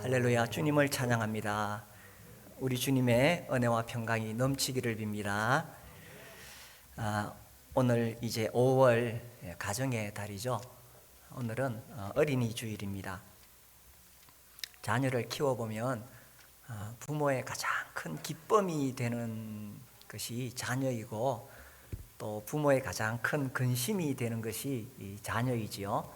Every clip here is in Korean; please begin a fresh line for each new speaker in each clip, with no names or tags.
할렐루야, 주님을 찬양합니다. 우리 주님의 은혜와 평강이 넘치기를 빕니다. 오늘 이제 5월 가정의 달이죠. 오늘은 어린이 주일입니다. 자녀를 키워보면 부모의 가장 큰 기쁨이 되는 것이 자녀이고, 또 부모의 가장 큰 근심이 되는 것이 이 자녀이지요.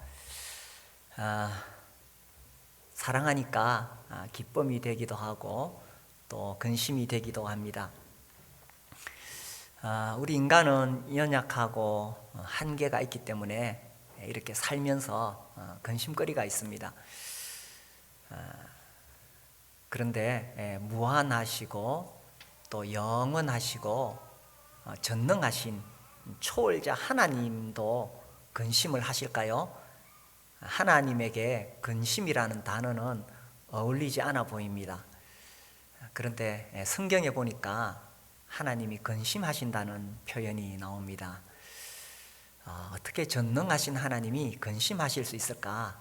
사랑하니까 기쁨이 되기도 하고 또 근심이 되기도 합니다. 우리 인간은 연약하고 한계가 있기 때문에 이렇게 살면서 근심거리가 있습니다. 그런데 무한하시고 또 영원하시고 전능하신 초월자 하나님도 근심을 하실까요? 하나님에게 근심이라는 단어는 어울리지 않아 보입니다. 그런데 성경에 보니까 하나님이 근심하신다는 표현이 나옵니다. 어떻게 전능하신 하나님이 근심하실 수 있을까?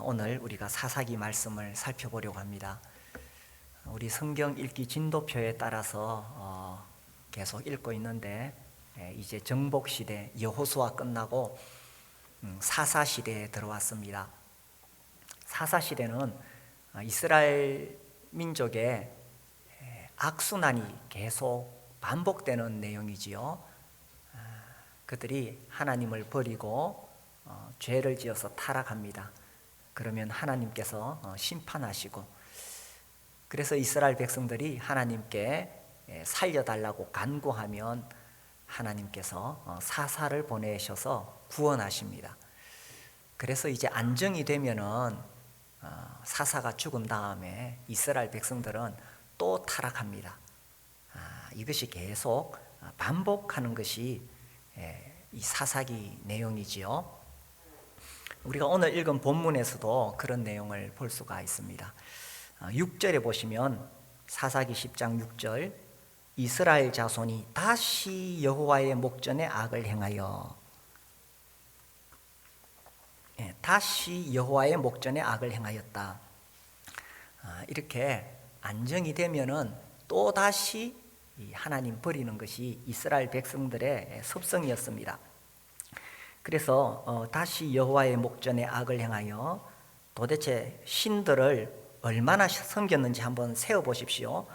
오늘 우리가 사사기 말씀을 살펴보려고 합니다. 우리 성경 읽기 진도표에 따라서 계속 읽고 있는데, 이제 정복시대 여호수아 끝나고 사사시대에 들어왔습니다. 사사시대는 이스라엘 민족의 악순환이 계속 반복되는 내용이지요. 그들이 하나님을 버리고 죄를 지어서 타락합니다. 그러면 하나님께서 심판하시고, 그래서 이스라엘 백성들이 하나님께 살려달라고 간구하면 하나님께서 사사를 보내셔서 구원하십니다. 그래서 이제 안정이 되면은 사사가 죽은 다음에 이스라엘 백성들은 또 타락합니다. 이것이 계속 반복하는 것이 이 사사기 내용이지요. 우리가 오늘 읽은 본문에서도 그런 내용을 볼 수가 있습니다. 6절에 보시면 사사기 10장 6절, 이스라엘 자손이 다시 여호와의 목전에 악을 행하여, 다시 여호와의 목전에 악을 행하였다. 이렇게 안정이 되면은 또 다시 하나님 버리는 것이 이스라엘 백성들의 습성이었습니다. 그래서 다시 여호와의 목전에 악을 행하여, 도대체 신들을 얼마나 섬겼는지 한번 세어 보십시오.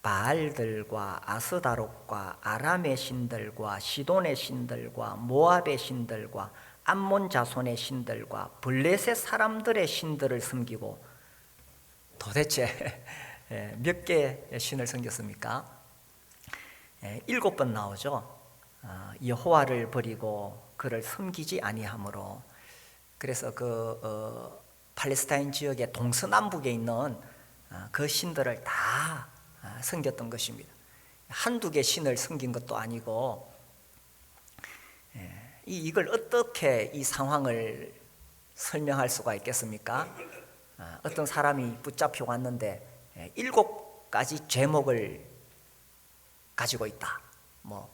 바알들과 아스다롯과 아람의 신들과 시돈의 신들과 모압의 신들과 암몬 자손의 신들과 블레셋 사람들의 신들을 섬기고, 도대체 몇 개의 신을 섬겼습니까? 7번 나오죠. 여호와를 버리고 그를 섬기지 아니하므로. 그래서 팔레스타인 지역의 동서남북에 있는 그 신들을 다 섬겼던 것입니다. 한두 개 신을 섬긴 것도 아니고, 이걸 어떻게 이 상황을 설명할 수가 있겠습니까? 어떤 사람이 붙잡혀 왔는데 7가지 제목을 가지고 있다.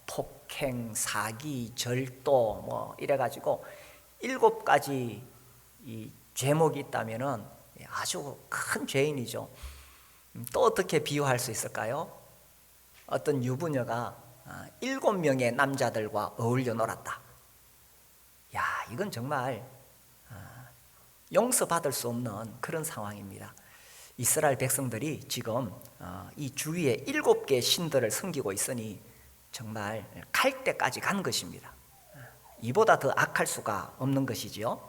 폭행, 사기, 절도 이래가지고 7가지 이 제목이 있다면은 아주 큰 죄인이죠. 또 어떻게 비유할 수 있을까요? 어떤 유부녀가 7명의 남자들과 어울려 놀았다. 야, 이건 정말 용서받을 수 없는 그런 상황입니다. 이스라엘 백성들이 지금 이 주위에 7개 신들을 섬기고 있으니 정말 갈 때까지 간 것입니다. 이보다 더 악할 수가 없는 것이지요.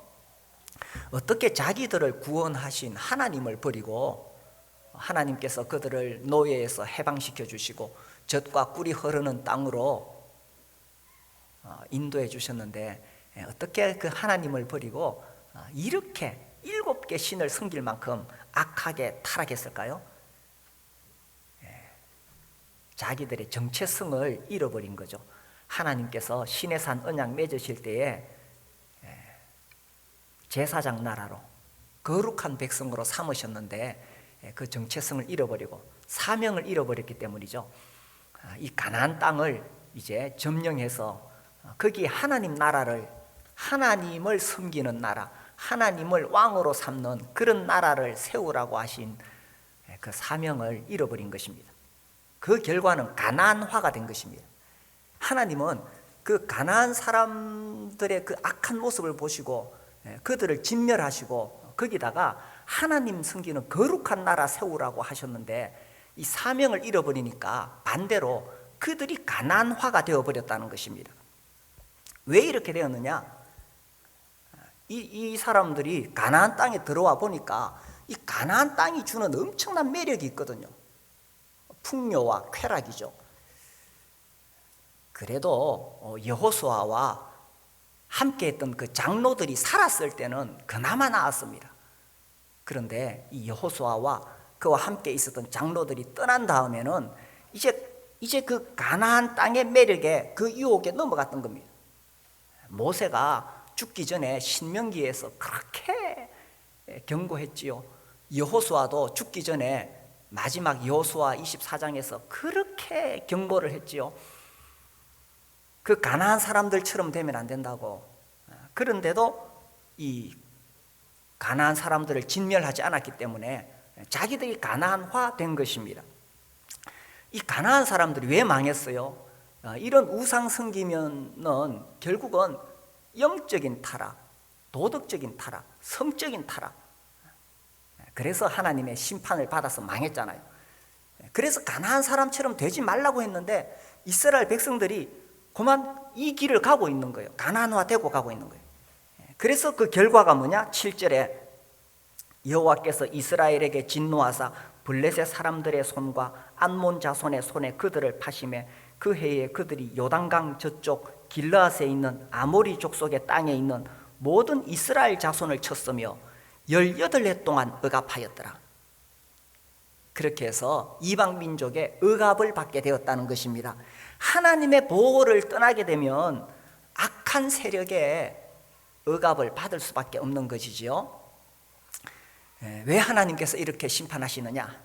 어떻게 자기들을 구원하신 하나님을 버리고, 하나님께서 그들을 노예에서 해방시켜 주시고 젖과 꿀이 흐르는 땅으로 인도해 주셨는데, 어떻게 그 하나님을 버리고 이렇게 7개 신을 섬길 만큼 악하게 타락했을까요? 자기들의 정체성을 잃어버린 거죠. 하나님께서 시내산 언약 맺으실 때에 제사장 나라로 거룩한 백성으로 삼으셨는데 그 정체성을 잃어버리고 사명을 잃어버렸기 때문이죠. 이 가나안 땅을 이제 점령해서 거기에 하나님 나라를, 하나님을 섬기는 나라, 하나님을 왕으로 삼는 그런 나라를 세우라고 하신 그 사명을 잃어버린 것입니다. 그 결과는 가나안화가 된 것입니다. 하나님은 그 가나안 사람들의 그 악한 모습을 보시고 그들을 진멸하시고 거기다가 하나님 섬기는 거룩한 나라 세우라고 하셨는데, 이 사명을 잃어버리니까 반대로 그들이 가나안화가 되어버렸다는 것입니다. 왜 이렇게 되었느냐? 이 사람들이 가나안 땅에 들어와 보니까 이 가나안 땅이 주는 엄청난 매력이 있거든요. 풍요와 쾌락이죠. 그래도 여호수아와 함께 했던 그 장로들이 살았을 때는 그나마 나았습니다. 그런데 이 여호수아와 그와 함께 있었던 장로들이 떠난 다음에는 이제 그 가나안 땅의 매력에, 그 유혹에 넘어갔던 겁니다. 모세가 죽기 전에 신명기에서 그렇게 경고했지요. 여호수아도 죽기 전에 마지막 여호수아 24장에서 그렇게 경고를 했지요. 그 가나안 사람들처럼 되면 안 된다고. 그런데도 이 가나안 사람들을 진멸하지 않았기 때문에 자기들이 가나안화 된 것입니다. 이 가나안 사람들이 왜 망했어요? 이런 우상 섬기면은 결국은 영적인 타락, 도덕적인 타락, 성적인 타락, 그래서 하나님의 심판을 받아서 망했잖아요. 그래서 가나안 사람처럼 되지 말라고 했는데 이스라엘 백성들이 그만 이 길을 가고 있는 거예요. 가나안화 되고 가고 있는 거예요. 그래서 그 결과가 뭐냐? 7절에 여호와께서 이스라엘에게 진노하사 블레셋 사람들의 손과 암몬 자손의 손에 그들을 파심해 그 해에 그들이 요단강 저쪽 길르앗에 있는 아모리 족속의 땅에 있는 모든 이스라엘 자손을 쳤으며 18해 동안 억압하였더라. 그렇게 해서 이방 민족의 억압을 받게 되었다는 것입니다. 하나님의 보호를 떠나게 되면 악한 세력의 억압을 받을 수밖에 없는 것이지요. 왜 하나님께서 이렇게 심판하시느냐?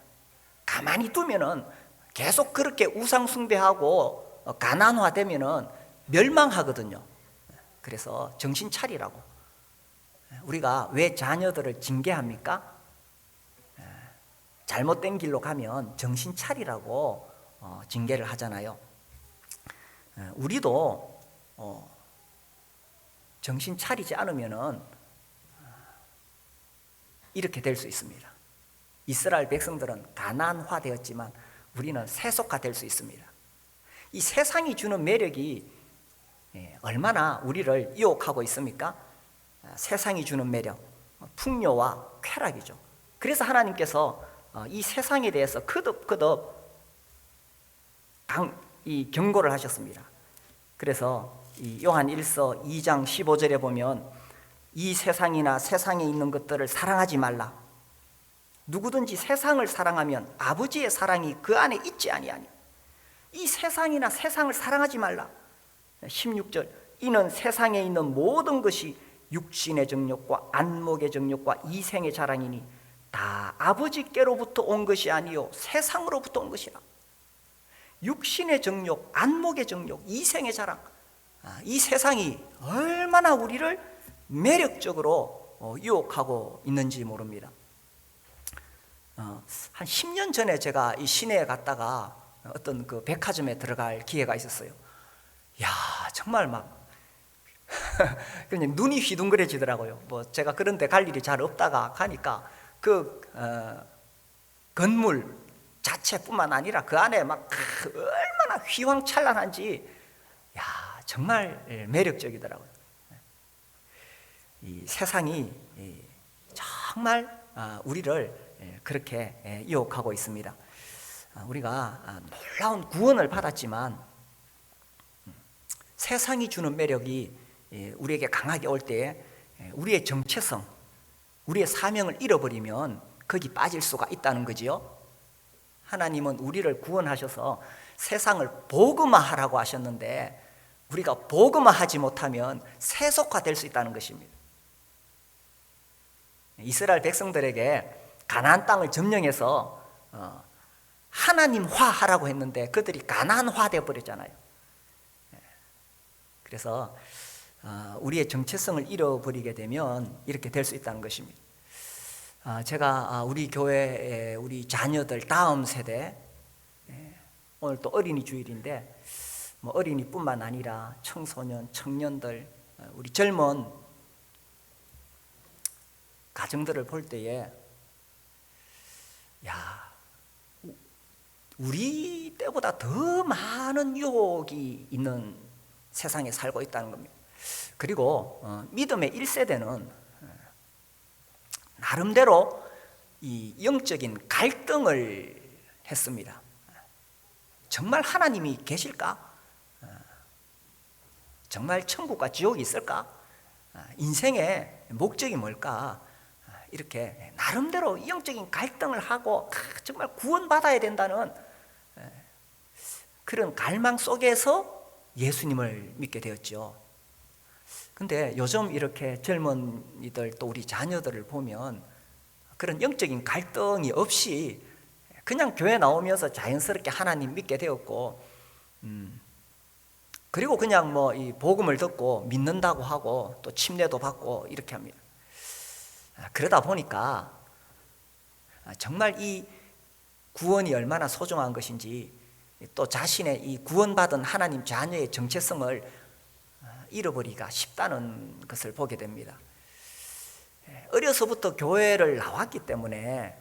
가만히 두면은 계속 그렇게 우상 숭배하고 가난화 되면은 멸망하거든요. 그래서 정신 차리라고. 우리가 왜 자녀들을 징계합니까? 잘못된 길로 가면 정신 차리라고 징계를 하잖아요. 우리도 정신 차리지 않으면은 이렇게 될 수 있습니다. 이스라엘 백성들은 가나안화 되었지만 우리는 세속화 될 수 있습니다. 이 세상이 주는 매력이 얼마나 우리를 유혹하고 있습니까? 세상이 주는 매력, 풍요와 쾌락이죠. 그래서 하나님께서 이 세상에 대해서 거듭거듭 이 경고를 하셨습니다. 그래서 이 요한 1서 2장 15절에 보면 이 세상이나 세상에 있는 것들을 사랑하지 말라. 누구든지 세상을 사랑하면 아버지의 사랑이 그 안에 있지 아니하니. 이 세상이나 세상을 사랑하지 말라. 16절 이는 세상에 있는 모든 것이 육신의 정욕과 안목의 정욕과 이생의 자랑이니 다 아버지께로부터 온 것이 아니요 세상으로부터 온 것이라. 육신의 정욕, 안목의 정욕, 이생의 자랑, 이 세상이 얼마나 우리를 매력적으로 유혹하고 있는지 모릅니다. 한 10년 전에 제가 이 시내에 갔다가 어떤 그 백화점에 들어갈 기회가 있었어요. 야, 정말 막 그냥 눈이 휘둥그레지더라고요. 뭐 제가 그런 데 갈 일이 잘 없다가 가니까 그 건물 자체뿐만 아니라 그 안에 막 얼마나 휘황찬란한지, 야, 정말 매력적이더라고요. 이 세상이 정말 우리를 그렇게 유혹하고 있습니다. 우리가 놀라운 구원을 받았지만 세상이 주는 매력이 우리에게 강하게 올 때 우리의 정체성, 우리의 사명을 잃어버리면 거기 빠질 수가 있다는 거지요. 하나님은 우리를 구원하셔서 세상을 복음화하라고 하셨는데 우리가 복음화하지 못하면 세속화 될 수 있다는 것입니다. 이스라엘 백성들에게 가나안 땅을 점령해서 하나님화하라고 했는데 그들이 가나안화 되어 버렸잖아요. 그래서 우리의 정체성을 잃어버리게 되면 이렇게 될 수 있다는 것입니다. 제가 우리 교회의 우리 자녀들 다음 세대, 오늘 또 어린이 주일인데 뭐 어린이뿐만 아니라 청소년, 청년들, 우리 젊은 가정들을 볼 때에 우리 때보다 더 많은 유혹이 있는 세상에 살고 있다는 겁니다. 그리고 믿음의 1세대는 나름대로 이 영적인 갈등을 했습니다. 정말 하나님이 계실까? 정말 천국과 지옥이 있을까? 인생의 목적이 뭘까? 이렇게 나름대로 영적인 갈등을 하고 정말 구원받아야 된다는 그런 갈망 속에서 예수님을 믿게 되었죠. 근데 요즘 이렇게 젊은이들 또 우리 자녀들을 보면 그런 영적인 갈등이 없이 그냥 교회 나오면서 자연스럽게 하나님 믿게 되었고, 그리고 그냥 뭐 이 복음을 듣고 믿는다고 하고 또 침례도 받고 이렇게 합니다. 그러다 보니까 정말 이 구원이 얼마나 소중한 것인지, 또 자신의 이 구원받은 하나님 자녀의 정체성을 잃어버리기가 쉽다는 것을 보게 됩니다. 어려서부터 교회를 나왔기 때문에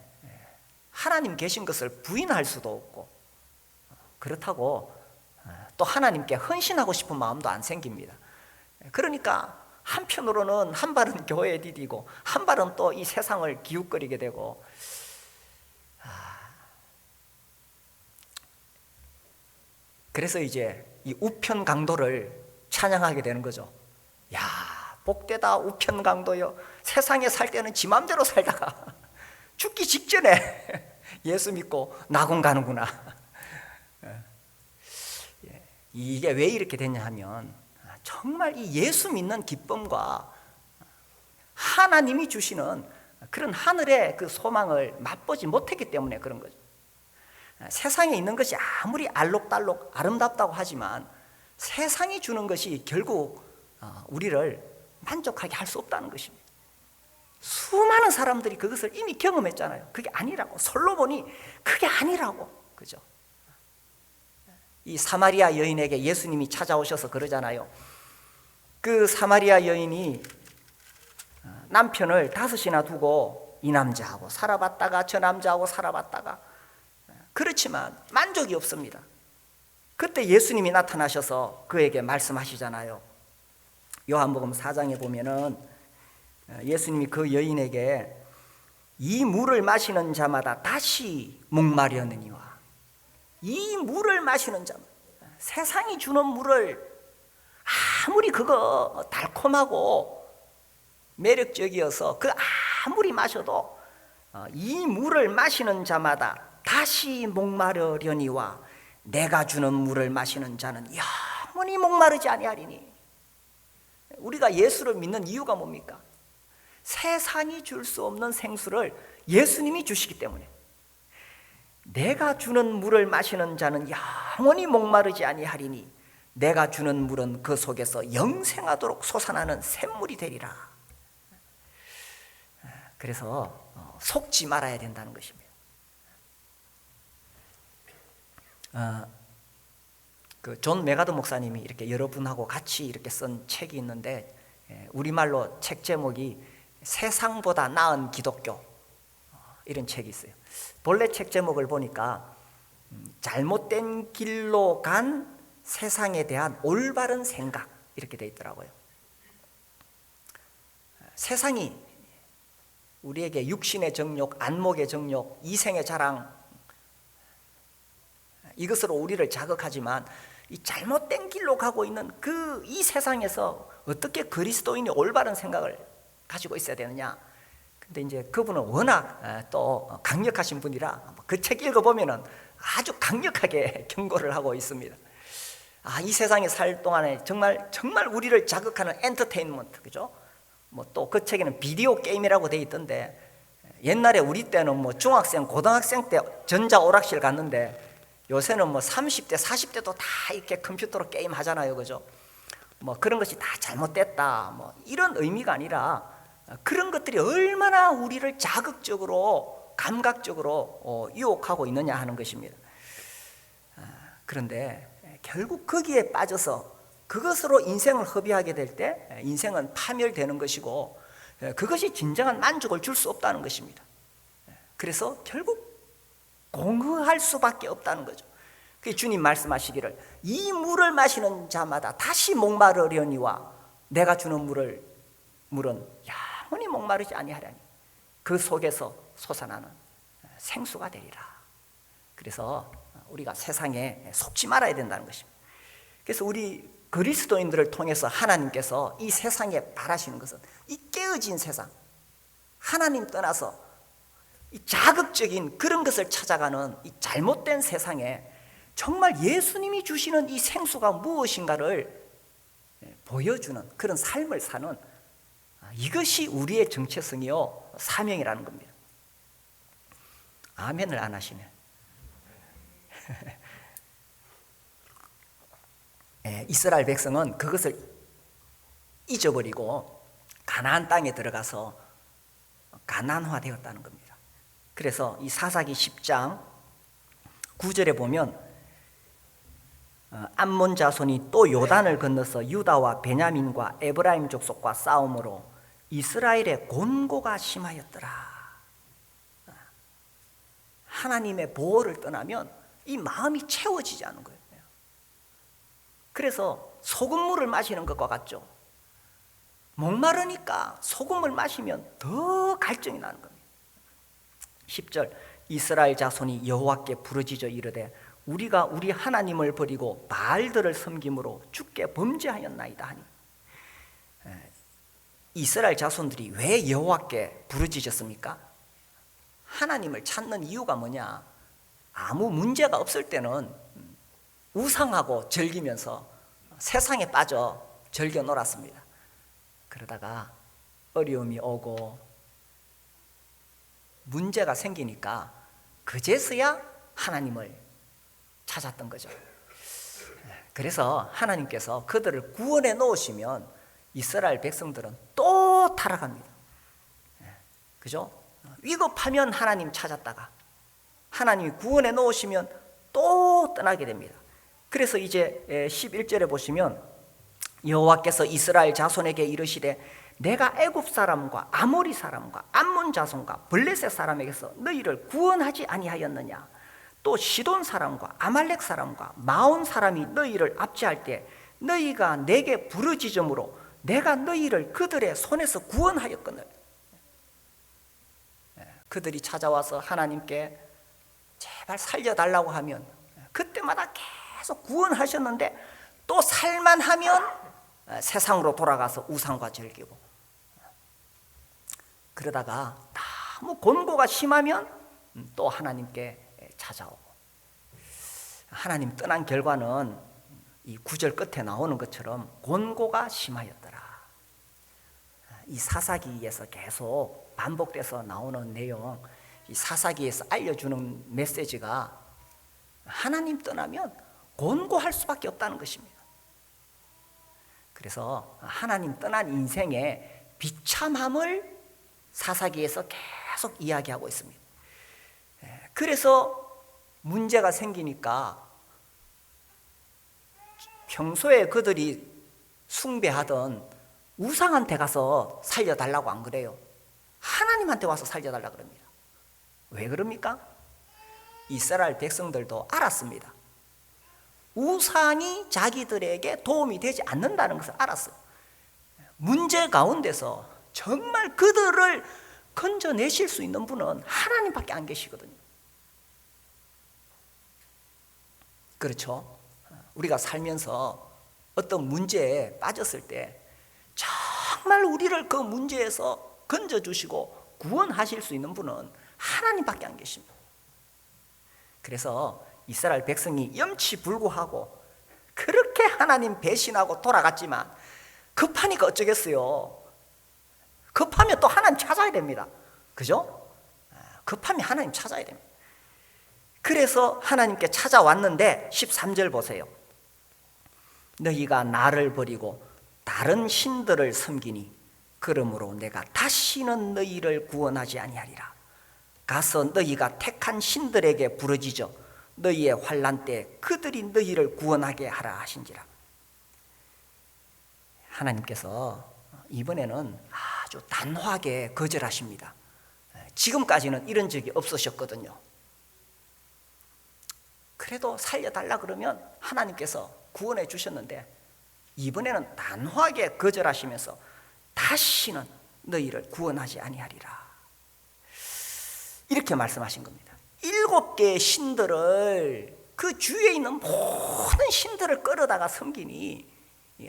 하나님 계신 것을 부인할 수도 없고, 그렇다고 또 하나님께 헌신하고 싶은 마음도 안 생깁니다. 그러니까 한편으로는 한 발은 교회에 디디고 한 발은 또 이 세상을 기웃거리게 되고, 그래서 이제 이 우편 강도를 찬양하게 되는 거죠. 야, 복되다 우편 강도여, 세상에 살 때는 지 맘대로 살다가 죽기 직전에 예수 믿고 낙원 가는구나. 이게 왜 이렇게 됐냐 하면 정말 이 예수 믿는 기쁨과 하나님이 주시는 그런 하늘의 그 소망을 맛보지 못했기 때문에 그런 거죠. 세상에 있는 것이 아무리 알록달록 아름답다고 하지만 세상이 주는 것이 결국 우리를 만족하게 할 수 없다는 것입니다. 수많은 사람들이 그것을 이미 경험했잖아요. 그게 아니라고. 솔로몬이 그게 아니라고. 그죠? 이 사마리아 여인에게 예수님이 찾아오셔서 그러잖아요. 그 사마리아 여인이 남편을 5이나 두고 이 남자하고 살아봤다가 저 남자하고 살아봤다가, 그렇지만 만족이 없습니다. 그때 예수님이 나타나셔서 그에게 말씀하시잖아요. 요한복음 4장에 보면은 예수님이 그 여인에게 이 물을 마시는 자마다 다시 목마려느니와, 이 물을 마시는 자마다, 세상이 주는 물을 아무리 그거 달콤하고 매력적이어서 그 아무리 마셔도 이 물을 마시는 자마다 다시 목마르려니와 내가 주는 물을 마시는 자는 영원히 목마르지 아니하리니. 우리가 예수를 믿는 이유가 뭡니까? 세상이 줄 수 없는 생수를 예수님이 주시기 때문에. 내가 주는 물을 마시는 자는 영원히 목마르지 아니하리니 내가 주는 물은 그 속에서 영생하도록 솟아나는 샘물이 되리라. 그래서 속지 말아야 된다는 것입니다. 그 존 메가더 목사님이 이렇게 여러분하고 같이 이렇게 쓴 책이 있는데, 우리말로 책 제목이 세상보다 나은 기독교, 이런 책이 있어요. 본래 책 제목을 보니까 잘못된 길로 간 세상에 대한 올바른 생각, 이렇게 돼 있더라고요. 세상이 우리에게 육신의 정욕, 안목의 정욕, 이생의 자랑, 이것으로 우리를 자극하지만 이 잘못된 길로 가고 있는 이 세상에서 어떻게 그리스도인이 올바른 생각을 가지고 있어야 되느냐. 근데 이제 그분은 워낙 또 강력하신 분이라 그 책 읽어보면은 아주 강력하게 경고를 하고 있습니다. 이 세상에 살 동안에 정말 우리를 자극하는 엔터테인먼트, 그죠? 뭐 또 그 책에는 비디오 게임이라고 돼 있던데, 옛날에 우리 때는 뭐 중학생, 고등학생 때 전자 오락실 갔는데 요새는 뭐 30대, 40대도 다 이렇게 컴퓨터로 게임 하잖아요, 그죠? 뭐 그런 것이 다 잘못됐다 뭐 이런 의미가 아니라 그런 것들이 얼마나 우리를 자극적으로 감각적으로 유혹하고 있느냐 하는 것입니다. 그런데 결국 거기에 빠져서 그것으로 인생을 허비하게 될 때 인생은 파멸되는 것이고 그것이 진정한 만족을 줄 수 없다는 것입니다. 그래서 결국 공허할 수밖에 없다는 거죠. 그 주님 말씀하시기를 이 물을 마시는 자마다 다시 목마르려니와 내가 주는 물은 영원히 목마르지 아니하려니 그 속에서 솟아나는 생수가 되리라. 그래서 우리가 세상에 속지 말아야 된다는 것입니다. 그래서 우리 그리스도인들을 통해서 하나님께서 이 세상에 바라시는 것은 이 깨어진 세상, 하나님 떠나서 이 자극적인 그런 것을 찾아가는 이 잘못된 세상에 정말 예수님이 주시는 이 생수가 무엇인가를 보여주는 그런 삶을 사는 이것이 우리의 정체성이요 사명이라는 겁니다. 아멘을 안 하시네. 이스라엘 백성은 그것을 잊어버리고 가나안 땅에 들어가서 가나안화되었다는 겁니다. 그래서 이 사사기 10장 9절에 보면 암몬 자손이 또 요단을 건너서 유다와 베냐민과 에브라임 족속과 싸움으로 이스라엘의 곤고가 심하였더라. 하나님의 보호를 떠나면 이 마음이 채워지지 않는 거예요. 그래서 소금물을 마시는 것과 같죠. 목마르니까 소금을 마시면 더 갈증이 나는 겁니다. 10절 이스라엘 자손이 여호와께 부르짖어 이르되 우리가 우리 하나님을 버리고 바알들을 섬김으로 주께 범죄하였나이다 하니 이스라엘 자손들이 왜 여호와께 부르짖었습니까? 하나님을 찾는 이유가 뭐냐? 아무 문제가 없을 때는 우상하고 즐기면서 세상에 빠져 즐겨 놀았습니다. 그러다가 어려움이 오고 문제가 생기니까 그제서야 하나님을 찾았던 거죠. 그래서 하나님께서 그들을 구원해 놓으시면 이스라엘 백성들은 또 타락합니다. 그죠? 위급하면 하나님 찾았다가 하나님이 구원해 놓으시면 또 떠나게 됩니다. 그래서 이제 11절에 보시면 여호와께서 이스라엘 자손에게 이르시되 내가 애굽 사람과 아모리 사람과 암몬 자손과 블레셋 사람에게서 너희를 구원하지 아니하였느냐? 또 시돈 사람과 아말렉 사람과 마온 사람이 너희를 압제할 때 너희가 내게 부르짖음으로 내가 너희를 그들의 손에서 구원하였거늘. 그들이 찾아와서 하나님께 제발 살려달라고 하면 그때마다 계속 구원하셨는데 또 살만하면 세상으로 돌아가서 우상과 즐기고, 그러다가 너무 곤고가 심하면 또 하나님께 찾아오고. 하나님 떠난 결과는 이 9절 끝에 나오는 것처럼 곤고가 심하였더라. 이 사사기에서 계속 반복돼서 나오는 내용, 이 사사기에서 알려주는 메시지가 하나님 떠나면 곤고할 수밖에 없다는 것입니다. 그래서 하나님 떠난 인생의 비참함을 사사기에서 계속 이야기하고 있습니다. 그래서 문제가 생기니까 평소에 그들이 숭배하던 우상한테 가서 살려달라고 안 그래요. 하나님한테 와서 살려달라고 그럽니다. 왜 그럽니까? 이스라엘 백성들도 알았습니다. 우상이 자기들에게 도움이 되지 않는다는 것을 알았어요. 문제 가운데서 정말 그들을 건져내실 수 있는 분은 하나님밖에 안 계시거든요. 그렇죠? 우리가 살면서 어떤 문제에 빠졌을 때 정말 우리를 그 문제에서 건져주시고 구원하실 수 있는 분은 하나님밖에 안 계십니다. 그래서 이스라엘 백성이 염치불구하고 그렇게 하나님 배신하고 돌아갔지만 급하니까 어쩌겠어요. 급하면 또 하나님 찾아야 됩니다. 그죠? 급하면 하나님 찾아야 됩니다. 그래서 하나님께 찾아왔는데 13절 보세요. 너희가 나를 버리고 다른 신들을 섬기니 그러므로 내가 다시는 너희를 구원하지 아니하리라. 가서 너희가 택한 신들에게 부르짖어 너희의 환난 때 그들이 너희를 구원하게 하라 하신지라. 하나님께서 이번에는 아주 단호하게 거절하십니다. 지금까지는 이런 적이 없으셨거든요. 그래도 살려달라 그러면 하나님께서 구원해 주셨는데 이번에는 단호하게 거절하시면서 다시는 너희를 구원하지 아니하리라 이렇게 말씀하신 겁니다. 7개의 신들을, 그 주위에 있는 모든 신들을 끌어다가 섬기니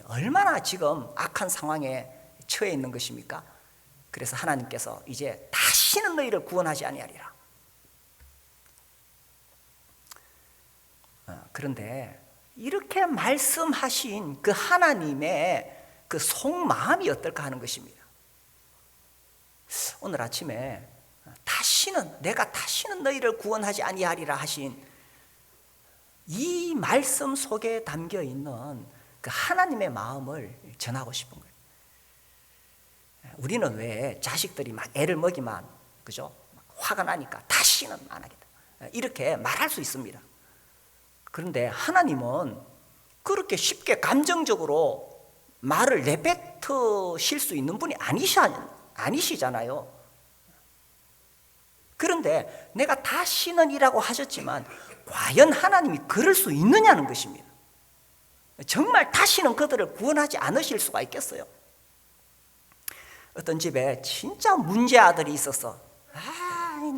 얼마나 지금 악한 상황에 처해 있는 것입니까? 그래서 하나님께서 이제 다시는 너희를 구원하지 아니하리라. 그런데 이렇게 말씀하신 그 하나님의 그 속마음이 어떨까 하는 것입니다. 오늘 아침에 내가 다시는 너희를 구원하지 아니하리라 하신 이 말씀 속에 담겨 있는 그 하나님의 마음을 전하고 싶은 거예요. 우리는 왜 자식들이 막 애를 먹이면, 그죠? 화가 나니까 다시는 안 하겠다 이렇게 말할 수 있습니다. 그런데 하나님은 그렇게 쉽게 감정적으로 말을 내뱉으실 수 있는 분이 아니시잖아요. 그런데 내가 다시는 이라고 하셨지만 과연 하나님이 그럴 수 있느냐는 것입니다. 정말 다시는 그들을 구원하지 않으실 수가 있겠어요? 어떤 집에 진짜 문제 아들이 있었어.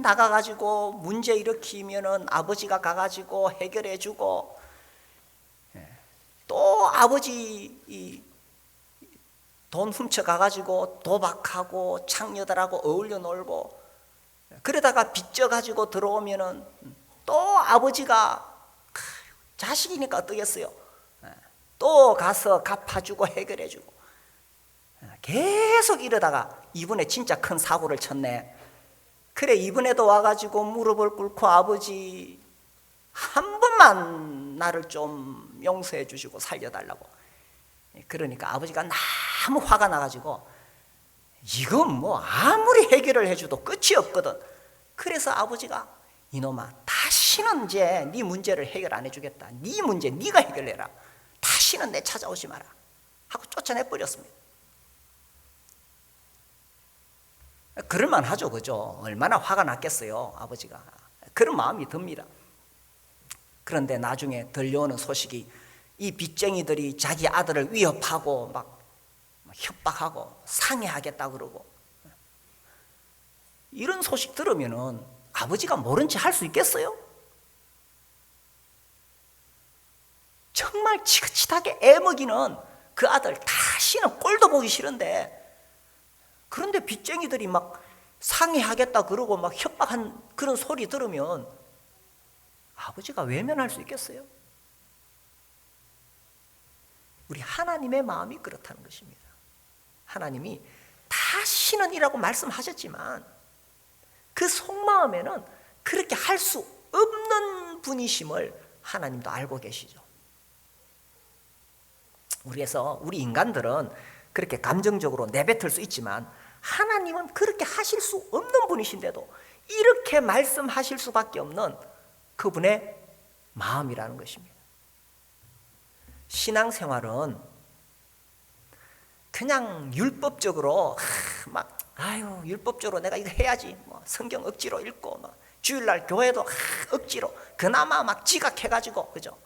나가가지고 문제 일으키면은 아버지가 가가지고 해결해주고, 또 아버지 돈 훔쳐가가지고 도박하고 창녀들하고 어울려 놀고, 그러다가 빚져가지고 들어오면은 또 아버지가 자식이니까 어떠겠어요? 또 가서 갚아주고 해결해주고, 계속 이러다가 이번에 진짜 큰 사고를 쳤네. 그래, 이번에도 와가지고 무릎을 꿇고 아버지 한 번만 나를 좀 용서해 주시고 살려달라고. 그러니까 아버지가 너무 화가 나가지고 이건 뭐 아무리 해결을 해줘도 끝이 없거든. 그래서 아버지가 이놈아, 다시는 이제 네 문제를 해결 안 해주겠다. 네 문제 네가 해결해라. 다시는 내 찾아오지 마라 하고 쫓아내버렸습니다. 그럴만 하죠, 그죠? 얼마나 화가 났겠어요, 아버지가. 그런 마음이 듭니다. 그런데 나중에 들려오는 소식이 이 빚쟁이들이 자기 아들을 위협하고 막 협박하고 상해하겠다 그러고, 이런 소식 들으면은 아버지가 모른 체 할 수 있겠어요? 정말 지긋지긋하게 애먹이는 그 아들 다시는 꼴도 보기 싫은데, 그런데 빚쟁이들이 막 상해하겠다 그러고 막 협박한 그런 소리 들으면 아버지가 외면할 수 있겠어요? 우리 하나님의 마음이 그렇다는 것입니다. 하나님이 다시는 이라고 말씀하셨지만 그 속마음에는 그렇게 할 수 없는 분이심을 하나님도 알고 계시죠. 우리 인간들은 그렇게 감정적으로 내뱉을 수 있지만 하나님은 그렇게 하실 수 없는 분이신데도 이렇게 말씀하실 수밖에 없는 그분의 마음이라는 것입니다. 신앙생활은 그냥 율법적으로 율법적으로 내가 이거 해야지, 성경 억지로 읽고 주일날 교회도 억지로 그나마 막 지각해가지고, 그죠?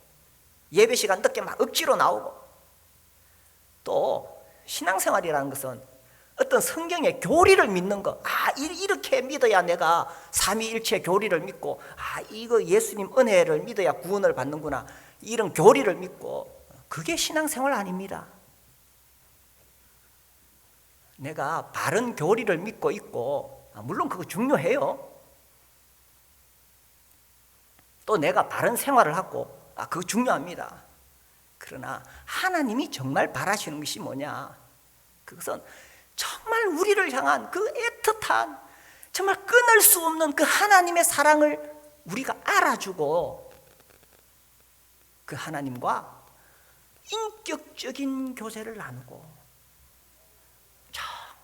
예배 시간 늦게 막 억지로 나오고, 또 신앙생활이라는 것은 어떤 성경의 교리를 믿는 거, 이렇게 믿어야 내가 삼위일체 교리를 믿고, 이거 예수님 은혜를 믿어야 구원을 받는구나, 이런 교리를 믿고, 그게 신앙생활 아닙니다. 내가 바른 교리를 믿고 있고, 물론 그거 중요해요. 또 내가 바른 생활을 하고, 그거 중요합니다. 그러나 하나님이 정말 바라시는 것이 뭐냐? 그것은 정말 우리를 향한 그 애틋한, 정말 끊을 수 없는 그 하나님의 사랑을 우리가 알아주고, 그 하나님과 인격적인 교제를 나누고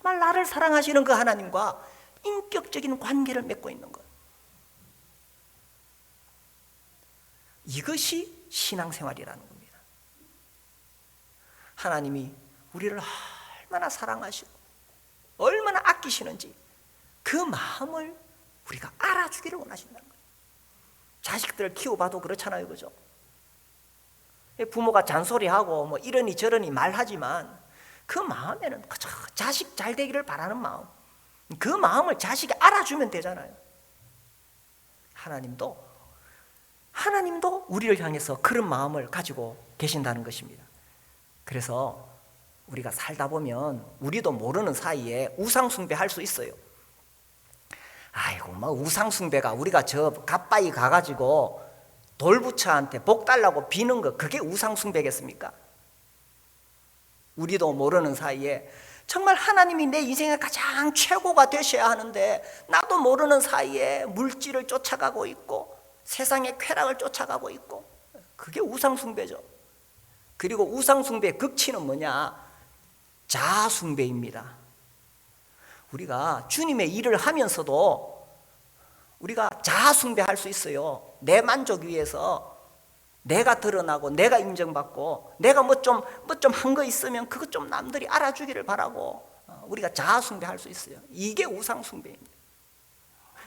정말 나를 사랑하시는 그 하나님과 인격적인 관계를 맺고 있는 것. 이것이 신앙생활이라는 겁니다. 하나님이 우리를 얼마나 사랑하시고 얼마나 아끼시는지 그 마음을 우리가 알아주기를 원하신다는 거예요. 자식들 키워봐도 그렇잖아요, 그죠? 부모가 잔소리하고 뭐 이러니 저러니 말하지만 그 마음에는 그저 자식 잘 되기를 바라는 마음, 그 마음을 자식이 알아주면 되잖아요. 하나님도 우리를 향해서 그런 마음을 가지고 계신다는 것입니다. 그래서 우리가 살다 보면 우리도 모르는 사이에 우상숭배할 수 있어요. 아이고, 뭐 우상숭배가 우리가 저 갓바위 가가지고 돌부처한테 복 달라고 비는 거, 그게 우상숭배겠습니까? 우리도 모르는 사이에 정말 하나님이 내 인생의 가장 최고가 되셔야 하는데 나도 모르는 사이에 물질을 쫓아가고 있고 세상의 쾌락을 쫓아가고 있고, 그게 우상숭배죠. 그리고 우상숭배의 극치는 뭐냐? 자아숭배입니다. 우리가 주님의 일을 하면서도 우리가 자아숭배할 수 있어요. 내 만족 위해서 내가 드러나고 내가 인정받고 내가 뭐 좀 한 거 있으면 그것 좀 남들이 알아주기를 바라고 우리가 자아숭배할 수 있어요. 이게 우상숭배입니다.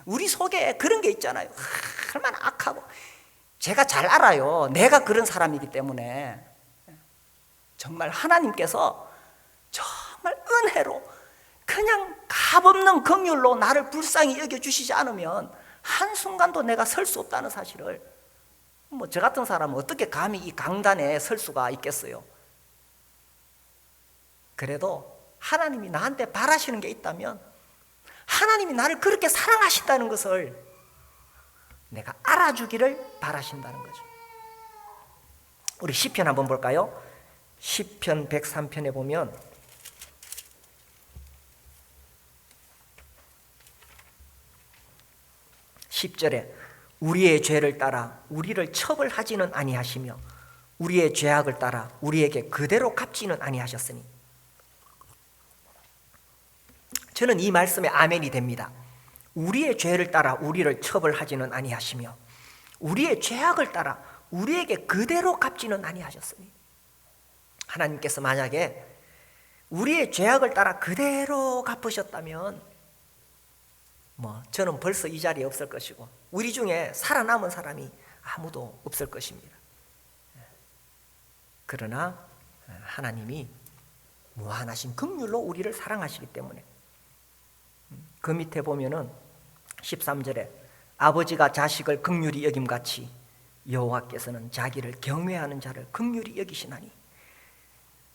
우리 속에 그런 게 있잖아요. 얼마나 악하고. 제가 잘 알아요. 내가 그런 사람이기 때문에. 정말 하나님께서 정말 은혜로 그냥 값없는 긍휼로 나를 불쌍히 여겨주시지 않으면 한순간도 내가 설 수 없다는 사실을, 뭐 저 같은 사람은 어떻게 감히 이 강단에 설 수가 있겠어요. 그래도 하나님이 나한테 바라시는 게 있다면 하나님이 나를 그렇게 사랑하신다는 것을 내가 알아주기를 바라신다는 거죠. 우리 시편 한번 볼까요? 시편 103편에 보면 10절에 우리의 죄를 따라 우리를 처벌하지는 아니하시며 우리의 죄악을 따라 우리에게 그대로 갚지는 아니하셨으니. 저는 이 말씀에 아멘이 됩니다. 우리의 죄를 따라 우리를 처벌하지는 아니하시며 우리의 죄악을 따라 우리에게 그대로 갚지는 아니하셨으니. 하나님께서 만약에 우리의 죄악을 따라 그대로 갚으셨다면 저는 벌써 이 자리에 없을 것이고 우리 중에 살아남은 사람이 아무도 없을 것입니다. 그러나 하나님이 무한하신 긍휼로 우리를 사랑하시기 때문에 그 밑에 보면은 13절에 아버지가 자식을 긍휼히 여김같이 여호와께서는 자기를 경외하는 자를 긍휼히 여기시나니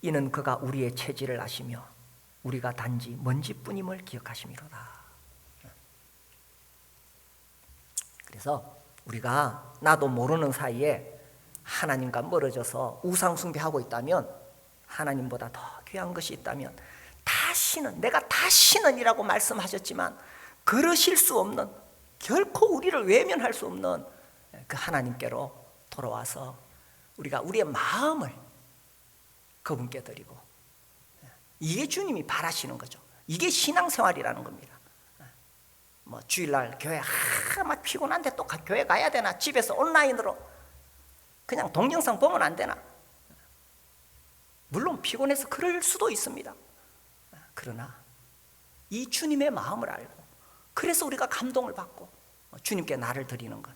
이는 그가 우리의 체질을 아시며 우리가 단지 먼지뿐임을 기억하심이로다. 그래서 우리가 나도 모르는 사이에 하나님과 멀어져서 우상숭배하고 있다면, 하나님보다 더 귀한 것이 있다면 내가 다시는 이라고 말씀하셨지만 그러실 수 없는, 결코 우리를 외면할 수 없는 그 하나님께로 돌아와서 우리가 우리의 마음을 그분께 드리고, 이게 주님이 바라시는 거죠. 이게 신앙생활이라는 겁니다. 주일날 교회 막 피곤한데 또 교회 가야 되나? 집에서 온라인으로 그냥 동영상 보면 안 되나? 물론 피곤해서 그럴 수도 있습니다. 그러나 이 주님의 마음을 알고, 그래서 우리가 감동을 받고 주님께 나를 드리는 것,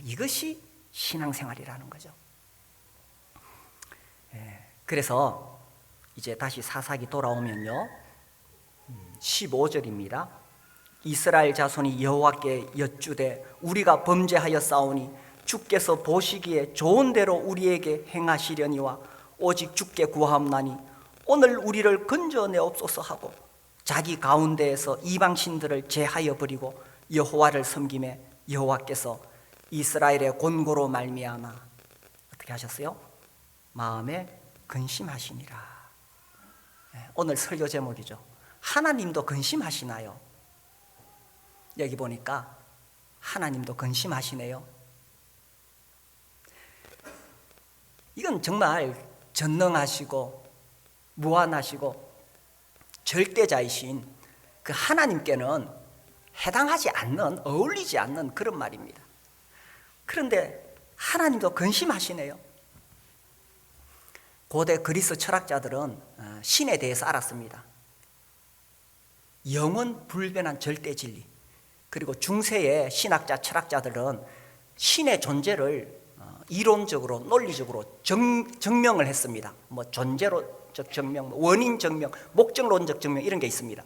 이것이 신앙생활이라는 거죠. 그래서 이제 다시 사사기 돌아오면요, 15절입니다. 이스라엘 자손이 여호와께 여쭈되 우리가 범죄하였사오니 주께서 보시기에 좋은 대로 우리에게 행하시려니와 오직 주께 구하옵나니 오늘 우리를 건져내옵소서 하고 자기 가운데에서 이방신들을 제하여 버리고 여호와를 섬기매 여호와께서 이스라엘의 곤고로 말미암아 어떻게 하셨어요? 마음에 근심하시니라. 오늘 설교 제목이죠. 하나님도 근심하시나요? 여기 보니까 하나님도 근심하시네요. 이건 정말 전능하시고 무한하시고 절대자이신 그 하나님께는 해당하지 않는, 어울리지 않는 그런 말입니다. 그런데 하나님도 근심하시네요. 고대 그리스 철학자들은 신에 대해서 알았습니다. 영원 불변한 절대 진리. 그리고 중세의 신학자, 철학자들은 신의 존재를 이론적으로, 논리적으로 증명을 했습니다. 뭐 존재론적 증명, 원인 증명, 목적론적 증명 이런 게 있습니다.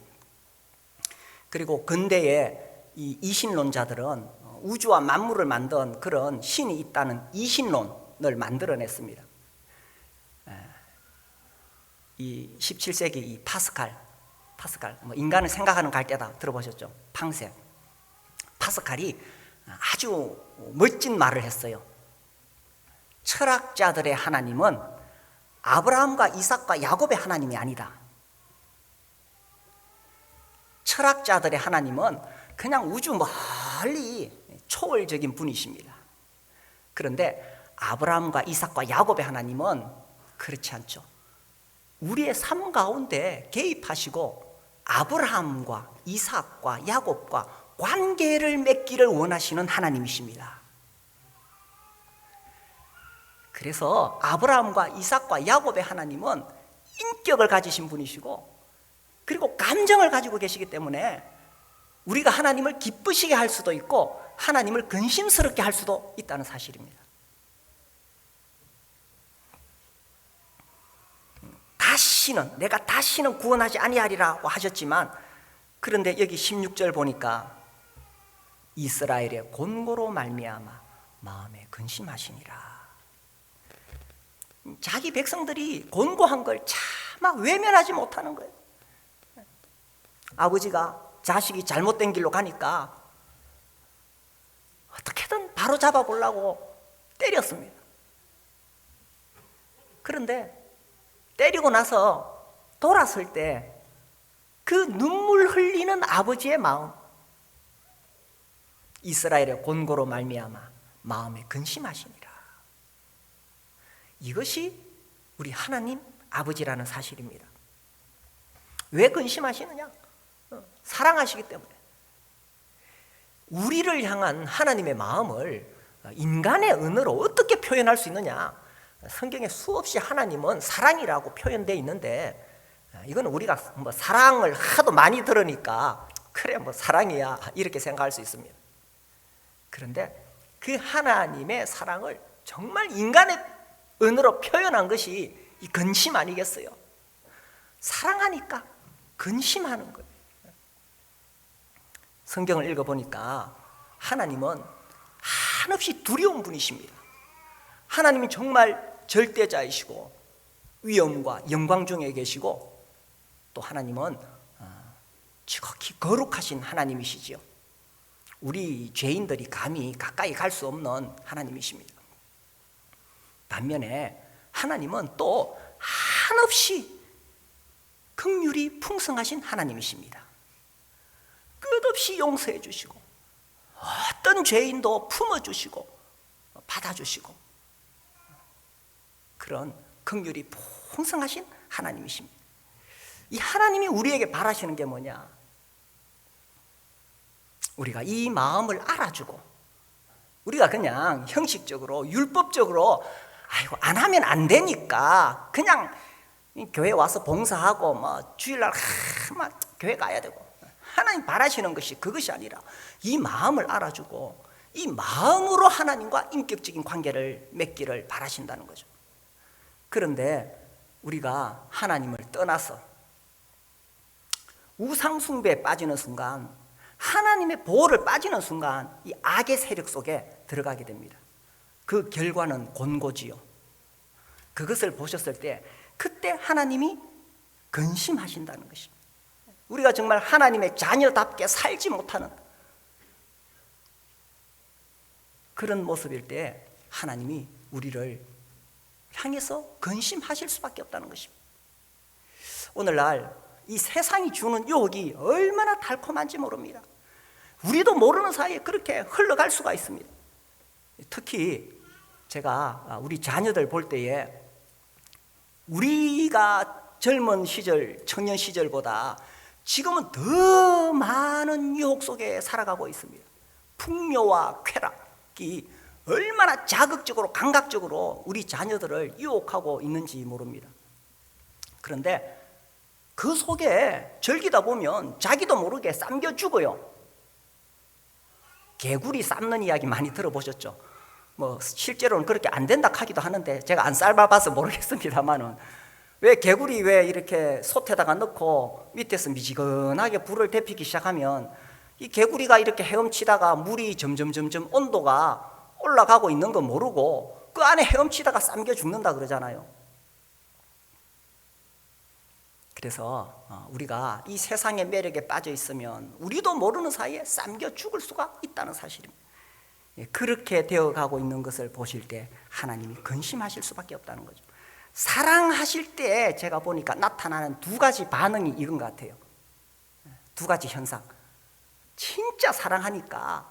그리고 근대의 이 이신론자들은 우주와 만물을 만든 그런 신이 있다는 이신론을 만들어냈습니다. 이 17세기 이 파스칼, 뭐 인간을 생각하는 갈대다 들어보셨죠? 팡세. 파스칼이 아주 멋진 말을 했어요. 철학자들의 하나님은 아브라함과 이삭과 야곱의 하나님이 아니다. 철학자들의 하나님은 그냥 우주 멀리 초월적인 분이십니다. 그런데 아브라함과 이삭과 야곱의 하나님은 그렇지 않죠. 우리의 삶 가운데 개입하시고 아브라함과 이삭과 야곱과 관계를 맺기를 원하시는 하나님이십니다. 그래서 아브라함과 이삭과 야곱의 하나님은 인격을 가지신 분이시고, 그리고 감정을 가지고 계시기 때문에 우리가 하나님을 기쁘시게 할 수도 있고 하나님을 근심스럽게 할 수도 있다는 사실입니다. 내가 다시는 구원하지 아니하리라고 하셨지만, 그런데 여기 16절 보니까 이스라엘의 곤고로 말미암아 마음에 근심하시니라. 자기 백성들이 곤고한 걸 차마 외면하지 못하는 거예요. 아버지가 자식이 잘못된 길로 가니까 어떻게든 바로 잡아보려고 때렸습니다. 그런데 때리고 나서 돌았을 때 그 눈물 흘리는 아버지의 마음, 이스라엘의 곤고로 말미암아 마음에 근심하시니라. 이것이 우리 하나님 아버지라는 사실입니다. 왜 근심하시느냐? 사랑하시기 때문에. 우리를 향한 하나님의 마음을 인간의 언어로 어떻게 표현할 수 있느냐? 성경에 수없이 하나님은 사랑이라고 표현되어 있는데, 이건 우리가 뭐 사랑을 하도 많이 들으니까 그래 뭐 사랑이야 이렇게 생각할 수 있습니다. 그런데 그 하나님의 사랑을 정말 인간의 언어로 표현한 것이 이 근심 아니겠어요? 사랑하니까 근심하는 거예요. 성경을 읽어보니까 하나님은 한없이 두려운 분이십니다. 하나님이 정말 절대자이시고 위엄과 영광 중에 계시고, 또 하나님은 지극히 거룩하신 하나님이시지요. 우리 죄인들이 감히 가까이 갈 수 없는 하나님이십니다. 반면에 하나님은 또 한없이 긍휼이 풍성하신 하나님이십니다. 끝없이 용서해 주시고 어떤 죄인도 품어주시고 받아주시고, 그런 긍휼이 풍성하신 하나님이십니다. 이 하나님이 우리에게 바라시는 게 뭐냐? 우리가 이 마음을 알아주고, 우리가 그냥 형식적으로 율법적으로 아이고 안 하면 안 되니까 그냥 교회 와서 봉사하고 뭐 주일날 막 교회 가야 되고, 하나님 바라시는 것이 그것이 아니라 이 마음을 알아주고 이 마음으로 하나님과 인격적인 관계를 맺기를 바라신다는 거죠. 그런데 우리가 하나님을 떠나서 우상 숭배에 빠지는 순간, 하나님의 보호를 빠지는 순간 이 악의 세력 속에 들어가게 됩니다. 그 결과는 곤고지요. 그것을 보셨을 때 그때 하나님이 근심하신다는 것입니다. 우리가 정말 하나님의 자녀답게 살지 못하는 그런 모습일 때 하나님이 우리를 향해서 근심하실 수밖에 없다는 것입니다. 오늘날 이 세상이 주는 유혹이 얼마나 달콤한지 모릅니다. 우리도 모르는 사이에 그렇게 흘러갈 수가 있습니다. 특히 제가 우리 자녀들 볼 때에 우리가 젊은 시절, 청년 시절보다 지금은 더 많은 유혹 속에 살아가고 있습니다. 풍요와 쾌락이 얼마나 자극적으로 감각적으로 우리 자녀들을 유혹하고 있는지 모릅니다. 그런데 그 속에 즐기다 보면 자기도 모르게 삶겨 죽어요. 개구리 삶는 이야기 많이 들어보셨죠? 뭐 실제로는 그렇게 안 된다 하기도 하는데 제가 안 삶아봐서 모르겠습니다만은, 왜 개구리 왜 이렇게 솥에다가 넣고 밑에서 미지근하게 불을 데피기 시작하면 이 개구리가 이렇게 헤엄치다가 물이 점점 온도가 올라가고 있는 거 모르고 그 안에 헤엄치다가 삶겨 죽는다 그러잖아요. 그래서 우리가 이 세상의 매력에 빠져 있으면 우리도 모르는 사이에 삶겨 죽을 수가 있다는 사실입니다. 그렇게 되어가고 있는 것을 보실 때 하나님이 근심하실 수밖에 없다는 거죠. 사랑하실 때 제가 보니까 나타나는 두 가지 반응이 이런 것 같아요. 두 가지 현상. 진짜 사랑하니까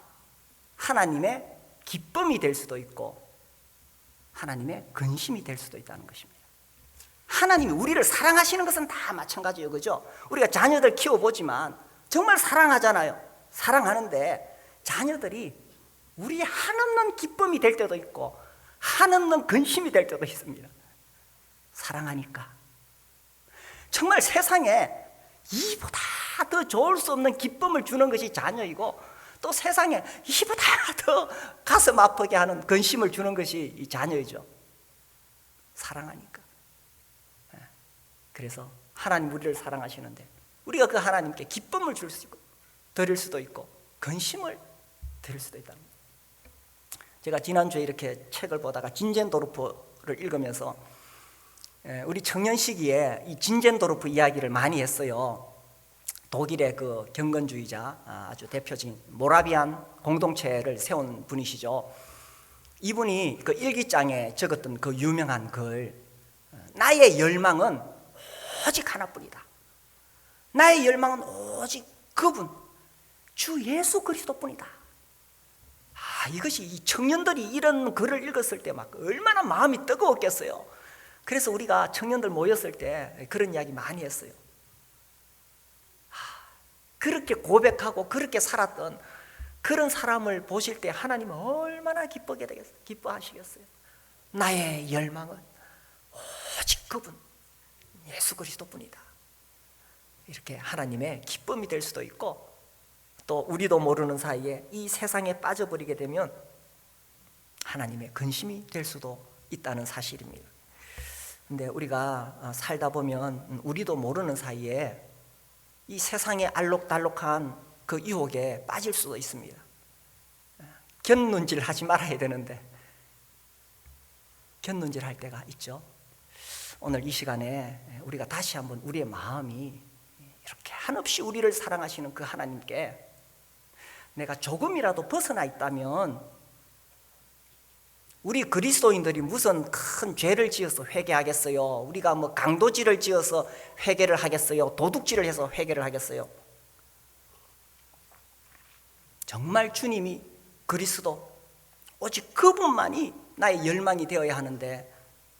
하나님의 기쁨이 될 수도 있고 하나님의 근심이 될 수도 있다는 것입니다. 하나님이 우리를 사랑하시는 것은 다 마찬가지예요, 그죠? 우리가 자녀들 키워보지만 정말 사랑하잖아요. 사랑하는데 자녀들이 우리의 한없는 기쁨이 될 때도 있고 한없는 근심이 될 때도 있습니다. 사랑하니까. 정말 세상에 이보다 더 좋을 수 없는 기쁨을 주는 것이 자녀이고, 또 세상에 이보다 더 가슴 아프게 하는 근심을 주는 것이 이 자녀이죠. 사랑하니까. 그래서 하나님 우리를 사랑하시는데 우리가 그 하나님께 기쁨을 줄 수 있고 드릴 수도 있고 근심을 드릴 수도 있다는 거예요. 제가 지난주에 이렇게 책을 보다가 진젠도르프를 읽으면서 우리 청년 시기에 이 진젠도르프 이야기를 많이 했어요. 독일의 그 경건주의자, 아주 대표적인 모라비안 공동체를 세운 분이시죠. 이분이 그 일기장에 적었던 그 유명한 글, 나의 열망은 오직 하나뿐이다. 나의 열망은 오직 그분, 주 예수 그리스도뿐이다. 이것이 이 청년들이 이런 글을 읽었을 때 막 얼마나 마음이 뜨거웠겠어요. 그래서 우리가 청년들 모였을 때 그런 이야기 많이 했어요. 그렇게 고백하고 그렇게 살았던 그런 사람을 보실 때 하나님은 얼마나 기뻐하시겠어요. 나의 열망은 오직 그분, 예수 그리스도뿐이다. 이렇게 하나님의 기쁨이 될 수도 있고, 또 우리도 모르는 사이에 이 세상에 빠져버리게 되면 하나님의 근심이 될 수도 있다는 사실입니다. 근데 우리가 살다 보면 우리도 모르는 사이에 이 세상의 알록달록한 그 유혹에 빠질 수도 있습니다. 곁눈질 하지 말아야 되는데 곁눈질 할 때가 있죠. 오늘 이 시간에 우리가 다시 한번 우리의 마음이 이렇게 한없이 우리를 사랑하시는 그 하나님께 내가 조금이라도 벗어나 있다면, 우리 그리스도인들이 무슨 큰 죄를 지어서 회개하겠어요? 우리가 뭐 강도질을 지어서 회개를 하겠어요? 도둑질을 해서 회개를 하겠어요? 정말 주님이 그리스도, 오직 그분만이 나의 열망이 되어야 하는데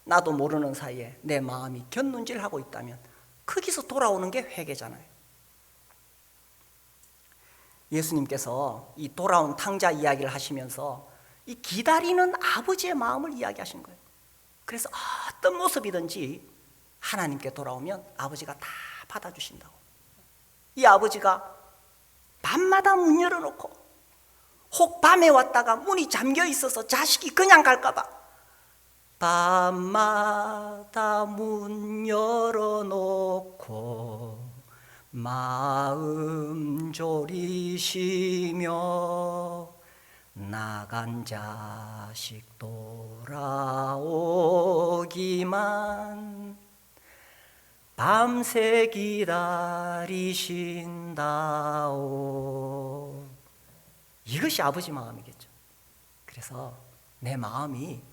나도 모르는 사이에 내 마음이 곁눈질하고 있다면 거기서 돌아오는 게 회개잖아요. 예수님께서 이 돌아온 탕자 이야기를 하시면서 이 기다리는 아버지의 마음을 이야기하신 거예요. 그래서 어떤 모습이든지 하나님께 돌아오면 아버지가 다 받아주신다고. 이 아버지가 밤마다 문 열어놓고 혹 밤에 왔다가 문이 잠겨 있어서 자식이 그냥 갈까봐 밤마다 문 열어놓고 마음 졸이시며 나간 자식 돌아오기만 밤새 기다리신다오. 이것이 아버지 마음이겠죠. 그래서 내 마음이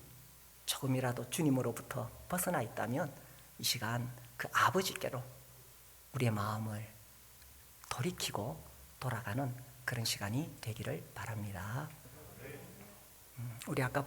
조금이라도 주님으로부터 벗어나 있다면 이 시간 그 아버지께로 우리의 마음을 돌이키고 돌아가는 그런 시간이 되기를 바랍니다. 우리 아까